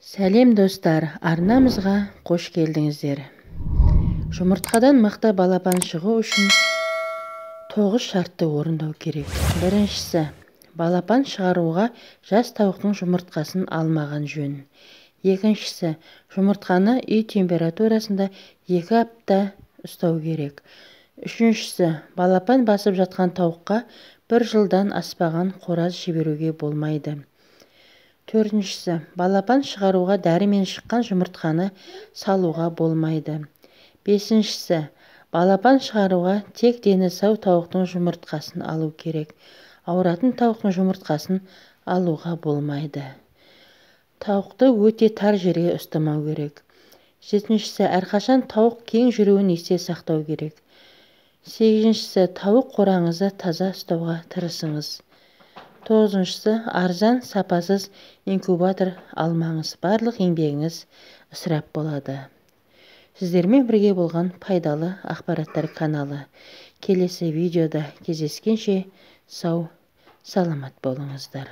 Сәлем достар, арнамызға қош келдіңіздер. Жұмыртқадан мықты балапан шығу үшін 9 шартты орындау керек. Біріншісі, балапан шығаруға жас тауықтың жұмыртқасын алмаған жөн. Екіншісі, жұмыртқаны үй температурасында 2 апта ұстау керек. Үшіншісі, балапан басып жатқан тауыққа 1 жылдан аспаған қораз жіберуге болмайды. Төртіншісі, балапан шығаруға дәрімен шыққан жұмыртқаны салуға болмайды. Бесіншісі, балапан шығаруға тек дені сау тауықтың жұмыртқасын алу керек. Ауыратын тауықтың жұмыртқасын алуға болмайды. Тауықты өте тар жерге ұстамау керек. Жетіншісі, әрқашан тауық кең жүруін есте сақтау керек. Сегізіншісі, тауық қораңызды таза ұстауға тырысыңыз. Тоғызыншысы, арзан, сапасыз инкубатор алмаңыз. Барлық еңбегіңіз ысырап болады. Сіздермен бірге болған пайдалы ақпараттар каналы. Келесі видеода кездескенше сау, саламат болыңыздар.